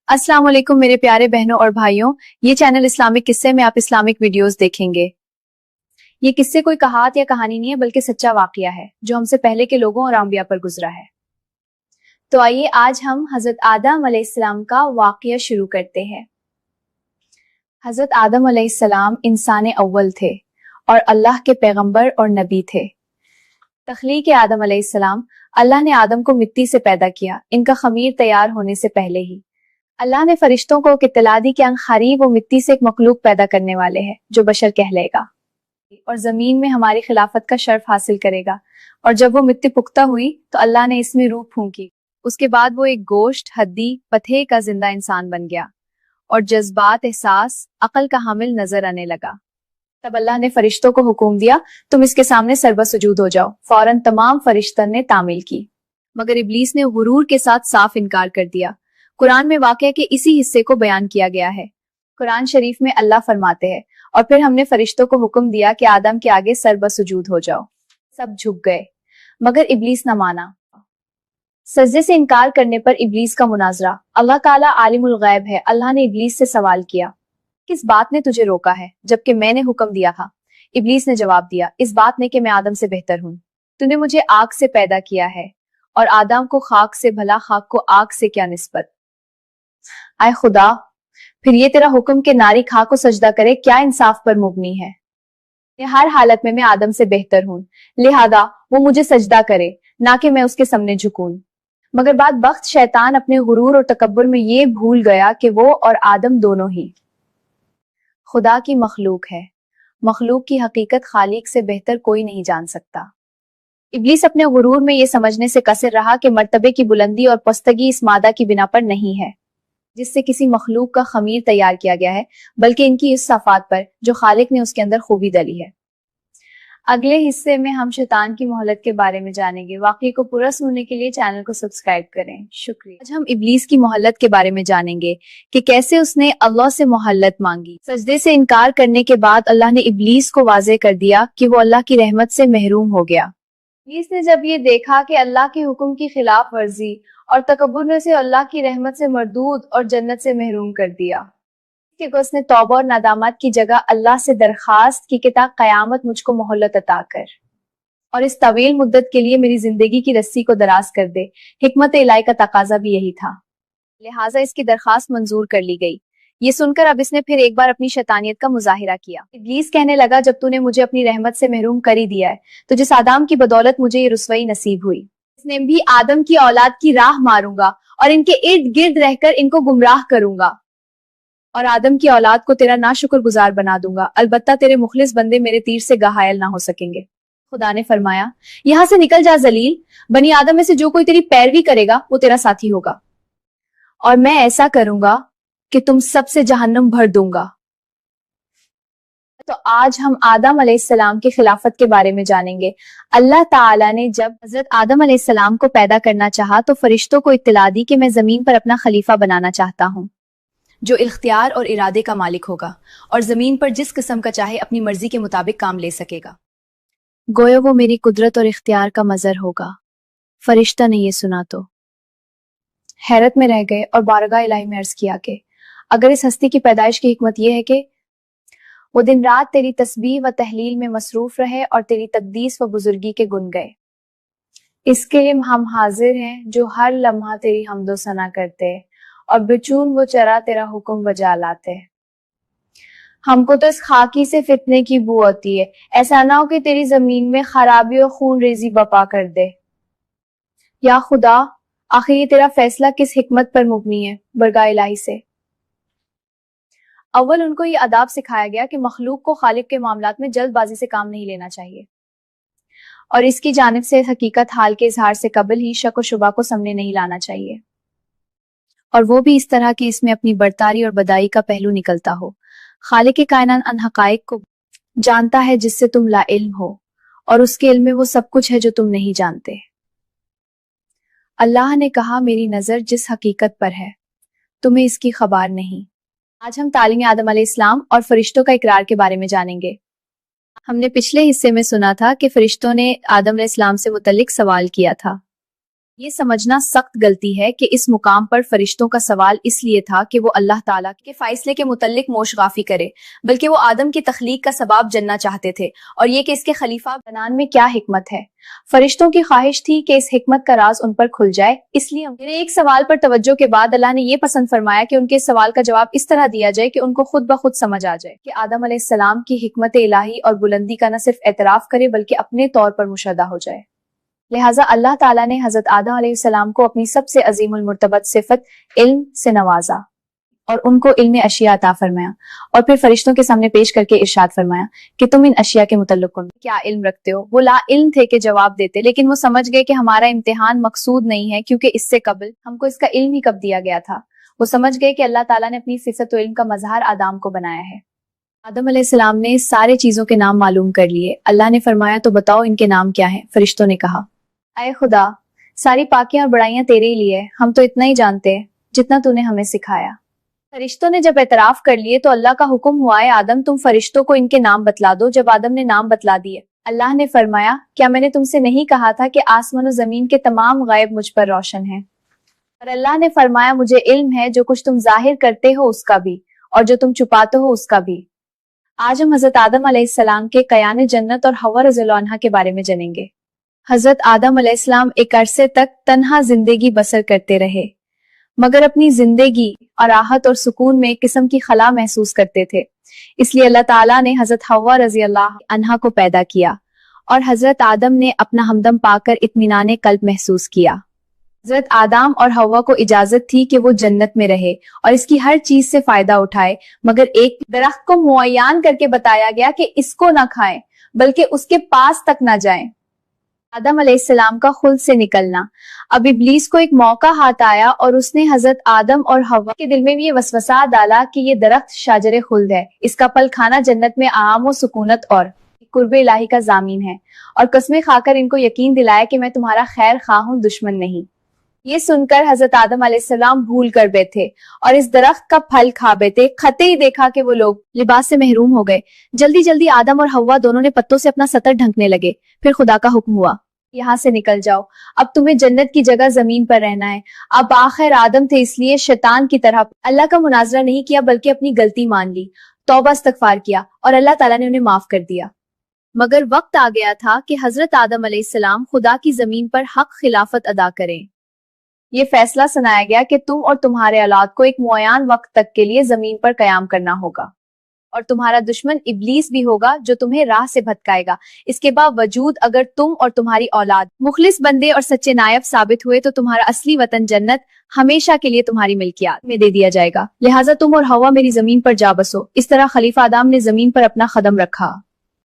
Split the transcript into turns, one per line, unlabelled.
अस्सलाम वालेकुम मेरे प्यारे बहनों और भाइयों। ये चैनल इस्लामिक किस्से में आप इस्लामिक वीडियोस देखेंगे। ये किस्से कोई कहावत या कहानी नहीं है बल्कि सच्चा वाकया है जो हमसे पहले के लोगों और अंबिया पर गुजरा है। तो आइए आज हम हजरत आदम अलैहिस्सलाम का वाकया शुरू करते हैं। हजरत आदम अलैहिस्सलाम इंसान अव्वल थे और अल्लाह के पैगंबर और नबी थे। तख्लीक आदम अलैहिस्सलाम, अल्लाह ने आदम को मिट्टी से पैदा किया। इनका खमीर तैयार होने से पहले ही अल्लाह ने फरिश्तों को इत्तला दी कि वो मिट्टी से एक मखलूक पैदा करने वाले हैं जो बशर कहलाएगा और जमीन में हमारी खिलाफत का शर्फ हासिल करेगा। और जब वो मिट्टी पुख्ता हुई तो अल्लाह ने इसमें रूह फूंकी। उसके बाद वो एक गोश्त, हड्डी, पथे का जिंदा इंसान बन गया और जज्बात, एहसास, अकल का हामिल नजर आने लगा। तब अल्लाह ने फरिश्तों को हुक्म दिया, तुम इसके सामने सरबसुजूद हो जाओ। फौरन तमाम फरिश्तों ने तामील की, मगर इब्लीस ने गुरूर के साथ साफ इनकार कर दिया। कुरान में वाक़या के इसी हिस्से को बयान किया गया है। कुरान शरीफ में अल्लाह फरमाते हैं, और फिर हमने फरिश्तों को हुक्म दिया कि आदम के आगे सरबसुजूद हो जाओ। सब झुक गए मगर इब्लीस न माना। सजदे से इनकार करने पर इब्लीस का मुनाजरा। अल्लाह ताला आलिमुल गैब है। अल्लाह ने इब्लीस से सवाल किया, किस बात ने तुझे रोका है जबकि मैंने हुक्म दिया था? इब्लीस ने जवाब दिया, इस बात ने कि मैं आदम से बेहतर हूँ। तूने मुझे आग से पैदा किया है और आदम को खाक से, भला खाक को आग से क्या निस्बत? आए खुदा, फिर ये तेरा हुक्म के नारी खाक को सजदा करे क्या इंसाफ पर मुबनी है? हर हालत में मैं आदम से बेहतर हूँ, लिहाजा वो मुझे सजदा करे, ना कि मैं उसके सामने झुकूं। मगर बाद बख्त शैतान अपने गुरूर और तकब्बुर में ये भूल गया कि वो और आदम दोनों ही खुदा की मखलूक है। मखलूक की हकीकत खालिक से बेहतर कोई नहीं जान सकता। इब्लीस अपने गुरूर में ये समझने से कसर रहा कि मर्तबे की बुलंदी और पस्तगी इस मादा की बिना पर नहीं है जिससे किसी मखलूक का खमीर तैयार किया गया है, बल्कि इनकी इस सफात पर जो खालिक ने उसके अंदर खूबी डली है। अगले हिस्से में हम शैतान की मोहलत के बारे में जानेंगे। वाकये को पूरा सुनने के लिए चैनल को सब्सक्राइब करें। शुक्रिया। आज हम इब्लीस की मोहलत के बारे में जानेंगे कि कैसे उसने अल्लाह से मोहलत मांगी। सजदे से इनकार करने के बाद अल्लाह ने इब्लीस को वाज़े कर दिया कि वो अल्लाह की रहमत से महरूम हो गया। इब्लीस ने जब ये देखा कि अल्लाह के हुक्म की खिलाफ वर्जी और तकब्बुर ने से अल्लाह की रहमत से मरदूद और जन्नत से महरूम कर दिया, कि उसने तौबा और नादामत की जगह अल्लाह से दरखास्त की कि ता क़यामत मुझको मोहलत अता कर और इस तवील मुद्दत के लिए मेरी जिंदगी की रस्सी को दराज कर दे। हिकमत इलाही का तकाजा भी यही था, लिहाजा इसकी दरखास्त मंजूर कर ली गई। ये सुनकर अब इसने फिर एक बार अपनी शैतानियत का मुजाहिरा किया। इब्लीस कहने लगा, जब तूने मुझे अपनी रहमत से महरूम कर ही दिया है तो जिस आदम की बदौलत मुझे ये रुसवाई नसीब हुई, इसने भी आदम की औलाद की राह मारूंगा और इनके इर्द गिर्द रहकर इनको गुमराह करूंगा और आदम की औलाद को तेरा नाशुक्र गुजार बना दूंगा। अलबत्ता तेरे मुखलिस बंदे मेरे तीर से घायल ना हो सकेंगे। खुदा ने फरमाया, यहाँ से निकल जा जलील, बनी आदम में से जो कोई तेरी पैरवी करेगा वो तेरा साथी होगा और मैं ऐसा करूंगा कि तुम सबसे जहन्नम भर दूंगा। तो आज हम आदम अलैहिस्सलाम की खिलाफत के बारे में जानेंगे। अल्लाह ताला ने जब हजरत आदम अलैहिस्सलाम को पैदा करना चाहा तो फरिश्तों को इत्तला दी कि मैं जमीन पर अपना खलीफा बनाना चाहता हूँ जो इख्तियार और इरादे का मालिक होगा और जमीन पर जिस किस्म का चाहे अपनी मर्जी के मुताबिक काम ले सकेगा। गोया वो मेरी कुदरत और इख्तियार का मजर होगा। फरिश्ता ने यह सुना तो हैरत में रह गए और बारगाह इलाही में अर्ज किया कि अगर इस हस्ती की पैदाइश की हिकमत यह है कि वो दिन रात तेरी तस्बीह व तहलील में मसरूफ रहे और तेरी तकदीस व बुजुर्गी के गुन गए, इसके लिए हम हाजिर हैं जो हर लम्हा तेरी हम्दो सना करते और बेचून वो चरा तेरा हुक्म बजा लाते। हमको तो इस खाकी से फितने की बू आती है, ऐसा ना हो कि तेरी जमीन में खराबी और खून रेजी बपा कर दे। या खुदा, आखिर ये तेरा फैसला किस हिकमत पर मुबनी है? बरगाह इलाही से अव्वल उनको ये अदाब सिखाया गया कि मखलूक को खालिक के मामलात में जल्दबाजी से काम नहीं लेना चाहिए और इसकी जानिब से हकीकत हाल के इजहार से कबल ही शक और शुबा को सामने नहीं लाना चाहिए, और वो भी इस तरह कि इसमें अपनी बड़तारी और बदाई का पहलू निकलता हो। खालिक के कायनात अन हकाइक को जानता है जिससे तुम ला इल्म हो और उसके इल्म में वो सब कुछ है जो तुम नहीं जानते। अल्लाह ने कहा, मेरी नजर जिस हकीकत पर है तुम्हें इसकी खबर नहीं। आज हम तालीम आदम अलैहिस्सलाम और फरिश्तों का इकरार के बारे में जानेंगे। हमने पिछले हिस्से में सुना था कि फरिश्तों ने आदम अलैहिस्सलाम से मुतल्लिक सवाल किया था, یہ سمجھنا سخت غلطی ہے کہ اس مقام پر فرشتوں کا سوال اس لیے تھا کہ وہ اللہ تعالیٰ کے فیصلے کے متعلق موشگافی کرے، بلکہ وہ آدم کی تخلیق کا سبب جاننا چاہتے تھے، اور یہ کہ اس کے خلیفہ بنان میں کیا حکمت ہے۔ فرشتوں کی خواہش تھی کہ اس حکمت کا راز ان پر کھل جائے، اس لیے میرے ایک سوال پر توجہ کے بعد اللہ نے یہ پسند فرمایا کہ ان کے سوال کا جواب اس طرح دیا جائے کہ ان کو خود بخود سمجھ آ جائے کہ آدم علیہ السلام کی حکمت الہی اور بلندی کا نہ صرف اعتراف کرے بلکہ اپنے طور پر مشاہدہ ہو جائے۔ لہٰذا اللہ تعالیٰ نے حضرت آدم علیہ السلام کو اپنی سب سے عظیم المرتبت صفت علم سے نوازا اور ان کو علم اشیاء عطا فرمایا، اور پھر فرشتوں کے سامنے پیش کر کے ارشاد فرمایا کہ تم ان اشیاء کے متعلق کیا علم رکھتے ہو؟ وہ لا علم تھے کہ جواب دیتے، لیکن وہ سمجھ گئے کہ ہمارا امتحان مقصود نہیں ہے، کیونکہ اس سے قبل ہم کو اس کا علم ہی کب دیا گیا تھا۔ وہ سمجھ گئے کہ اللہ تعالیٰ نے اپنی صفت و علم کا مظہر آدم کو بنایا ہے۔ آدم علیہ السلام نے سارے چیزوں کے نام معلوم کر لیے۔ اللہ نے فرمایا تو بتاؤ ان کے نام کیا ہیں؟ فرشتوں نے کہا اے خدا، ساری پاکیاں اور بڑائیاں تیرے ہی لیے، ہم تو اتنا ہی جانتے جتنا تو نے ہمیں سکھایا۔ فرشتوں نے جب اعتراف کر لیے تو اللہ کا حکم ہوا ہے آدم تم فرشتوں کو ان کے نام بتلا دو۔ جب آدم نے نام بتلا دیے، اللہ نے فرمایا کیا میں نے تم سے نہیں کہا تھا کہ آسمان و زمین کے تمام غیب مجھ پر روشن ہیں؟ اور اللہ نے فرمایا مجھے علم ہے جو کچھ تم ظاہر کرتے ہو اس کا بھی، اور جو تم چھپاتے ہو اس کا بھی۔ آج ہم حضرت آدم علیہ السلام کے قیان جنت اور حوا رضی اللہ عنہا کے بارے میں جانیں گے۔ حضرت آدم علیہ السلام ایک عرصے تک تنہا زندگی بسر کرتے رہے، مگر اپنی زندگی اور راحت اور سکون میں ایک قسم کی خلا محسوس کرتے تھے۔ اس لیے اللہ تعالیٰ نے حضرت حوا رضی اللہ عنہا کو پیدا کیا، اور حضرت آدم نے اپنا ہمدم پا کر اطمینان قلب محسوس کیا۔ حضرت آدم اور حوا کو اجازت تھی کہ وہ جنت میں رہے اور اس کی ہر چیز سے فائدہ اٹھائے، مگر ایک درخت کو معین کر کے بتایا گیا کہ اس کو نہ کھائیں بلکہ اس کے پاس تک نہ جائیں۔ آدم علیہ السلام کا خلد سے نکلنا۔ اب ابلیس کو ایک موقع ہاتھ آیا اور اس نے حضرت آدم اور حوا کے دل میں بھی یہ وسوسہ ڈالا کہ یہ درخت شاجر خلد ہے، اس کا پھل کھانا جنت میں آرام و سکونت اور قرب الہی کا ضامن ہے، اور قسمیں کھا کر ان کو یقین دلایا کہ میں تمہارا خیر خواہ ہوں، دشمن نہیں۔ یہ سن کر حضرت آدم علیہ السلام بھول کر بیٹھے اور اس درخت کا پھل کھا بیٹھے۔ کھاتے ہی دیکھا کہ وہ لوگ لباس سے محروم ہو گئے۔ جلدی جلدی آدم اور حوا دونوں نے پتوں سے اپنا سطر ڈھانکنے لگے۔ پھر خدا کا حکم ہوا یہاں سے نکل جاؤ، اب تمہیں جنت کی جگہ زمین پر رہنا ہے۔ اب آخر آدم تھے، اس لیے شیطان کی طرح اللہ کا مناظرہ نہیں کیا بلکہ اپنی غلطی مان لی، توبہ استغفار کیا، اور اللہ تعالیٰ نے انہیں معاف کر دیا۔ مگر وقت آ گیا تھا کہ حضرت آدم علیہ السلام خدا کی زمین پر حق خلافت ادا کریں۔ یہ فیصلہ سنایا گیا کہ تم اور تمہارے اولاد کو ایک معین وقت تک کے لیے زمین پر قیام کرنا ہوگا، اور تمہارا دشمن ابلیس بھی ہوگا جو تمہیں راہ سے بھٹکائے گا۔ اس کے باوجود اگر تم اور تمہاری اولاد مخلص بندے اور سچے نائب ثابت ہوئے تو تمہارا اصلی وطن جنت ہمیشہ کے لیے تمہاری ملکیت میں دے دیا جائے گا، لہٰذا تم اور حوا میری زمین پر جا بسو۔ اس طرح خلیفہ آدم نے زمین پر اپنا قدم رکھا۔